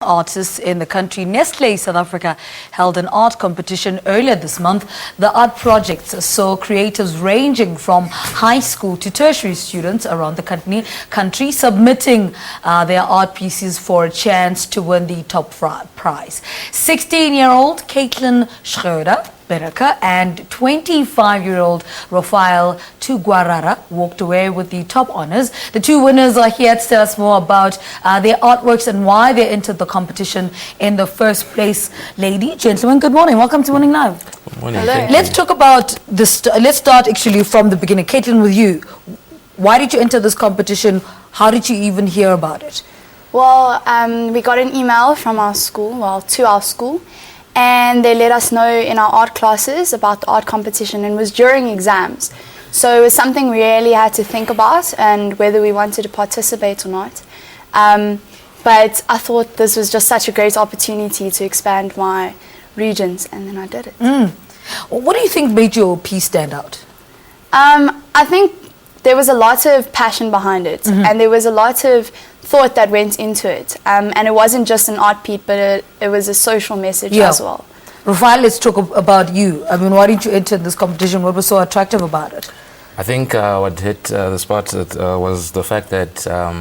Artists in the country. Nestle South Africa held an art competition earlier this month. The art projects saw creatives ranging from high school to tertiary students around the country submitting their art pieces for a chance to win the top prize. 16-year-old Caitlin Schroder Beneke and 25-year-old Raphael Tungwarara walked away with the top honors. The two winners are here to tell us more about their artworks and why they entered the competition in the first place. Ladies, gentlemen, good morning. Welcome to Morning Live. Good morning. Let's talk about this. Let's start actually from the beginning. Caitlin, with you. Why did you enter this competition? How did you even hear about it? Well, we got an email from our school, to our school, and they let us know in our art classes about the art competition, and it was during exams. So it was something we really had to think about and whether we wanted to participate or not. But I thought this was just such a great opportunity to expand my regions, and then I did it. What do you think made your piece stand out? I think there was a lot of passion behind it, and there was a lot of thought that went into it. And it wasn't just an art piece, but it was a social message as well. Raphael, let's talk about you. I mean, why did you enter this competition? What was so attractive about it? I think what hit the spot was the fact that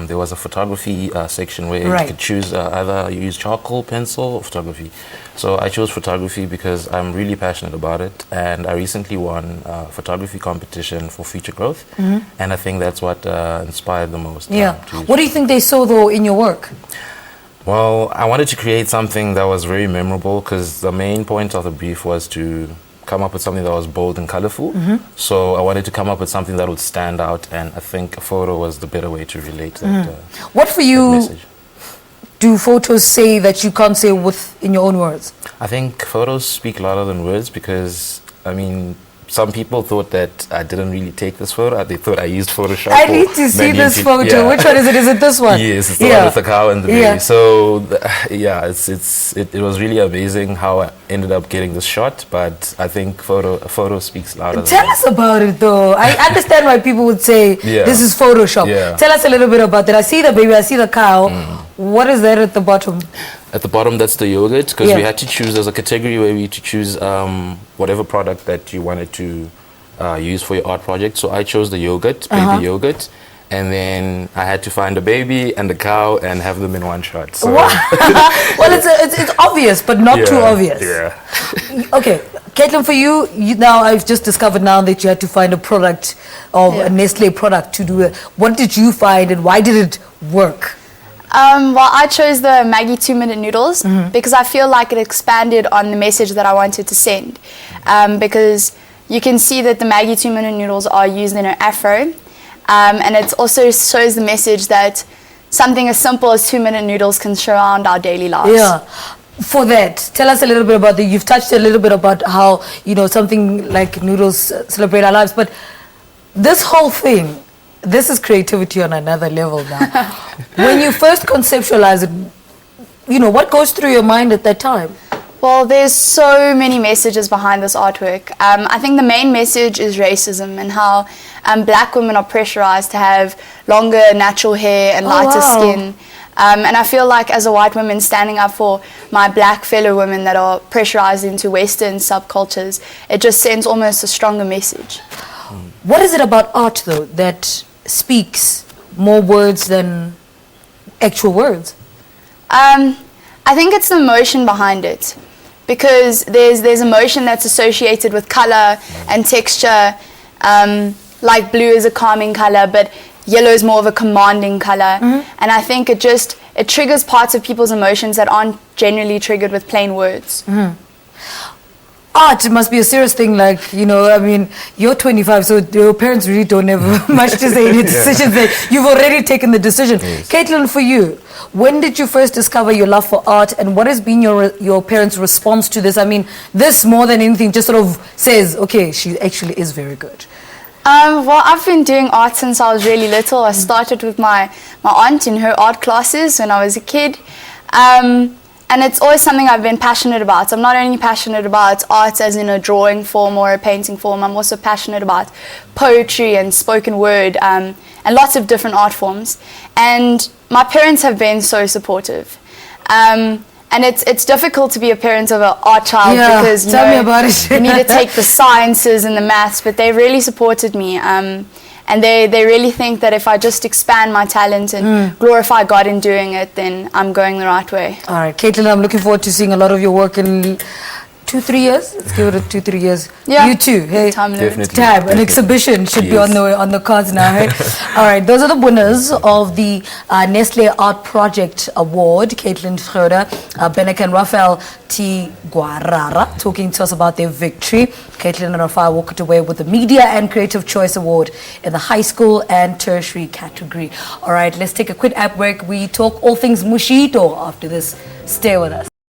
there was a photography section where you could choose either use charcoal, pencil, or photography. So I chose photography because I'm really passionate about it, and I recently won a photography competition for future growth, and I think that's what inspired the most. What do you think they saw though in your work? Well, I wanted to create something that was very memorable because the main point of the brief was to come up with something that was bold and colorful. So I wanted to come up with something that would stand out, and I think a photo was the better way to relate that, what for you message. Do photos say that you can't say in your own words? I think photos speak louder than words because, I mean, some people thought that I didn't really take this photo. They thought I used Photoshop. I need to see this photo. Which one is it? Is it this one? Yes, it's the one with the cow and the baby. So, it was really amazing how I ended up getting this shot. But I think a photo speaks louder. Tell us about it, though. I understand why people would say this is Photoshop. Tell us a little bit about that. I see the baby. I see the cow. What is there at the bottom? At the bottom, that's the yogurt, because we had to choose, there's a category where we had to choose whatever product that you wanted to use for your art project. So I chose the yogurt, baby yogurt, and then I had to find a baby and a cow and have them in one shot. So well, it's obvious, but not too obvious. Okay, Caitlin, for you, now I've just discovered now that you had to find a product of a Nestle product to do it. What did you find and why did it work? Well, I chose the Maggi 2-minute noodles because I feel like it expanded on the message that I wanted to send. Because you can see that the Maggi 2-minute noodles are used in an afro, and it also shows the message that something as simple as 2-minute noodles can surround our daily lives. For that, tell us a little bit about you've touched a little bit about how, something like noodles celebrate our lives, but this whole thing, this is creativity on another level now. When you first conceptualize it, what goes through your mind at that time? Well, there's so many messages behind this artwork. I think the main message is racism and how black women are pressurized to have longer natural hair and lighter skin. And I feel like as a white woman standing up for my black fellow women that are pressurized into Western subcultures, it just sends almost a stronger message. What is it about art, though, that speaks more words than actual words? I think it's the emotion behind it, because there's emotion that's associated with color and texture. Like blue is a calming color, but yellow is more of a commanding color. And I think it triggers parts of people's emotions that aren't generally triggered with plain words. Art must be a serious thing, I mean, you're 25, so your parents really don't have much to say in your decisions. You've already taken the decision. Caitlin, for you, when did you first discover your love for art, and what has been your parents' response to this? I mean, this more than anything just sort of says, okay, she actually is very good. Well, I've been doing art since I was really little. I started with my aunt in her art classes when I was a kid. And it's always something I've been passionate about. So I'm not only passionate about art as in a drawing form or a painting form, I'm also passionate about poetry and spoken word and lots of different art forms. And my parents have been so supportive. And it's difficult to be a parent of an art child because tell me about it. you need to take the sciences and the maths, but they really supported me. And they really think that if I just expand my talent and glorify God in doing it, then I'm going the right way. All right, Caitlin, I'm looking forward to seeing a lot of your work in 2-3 years. Let's give it a 2-3 years. Yeah. You too. Hey, Definitely. An exhibition should be on the cards now. Hey? All right, those are the winners of the Nestle Art Project Award. Caitlin Schroder Beneke and Raphael Tungwarara talking to us about their victory. Caitlin and Raphael walked away with the Media and Creative Choice Award in the high school and tertiary category. All right, let's take a quick app break. We talk all things Mushito after this. Stay with us.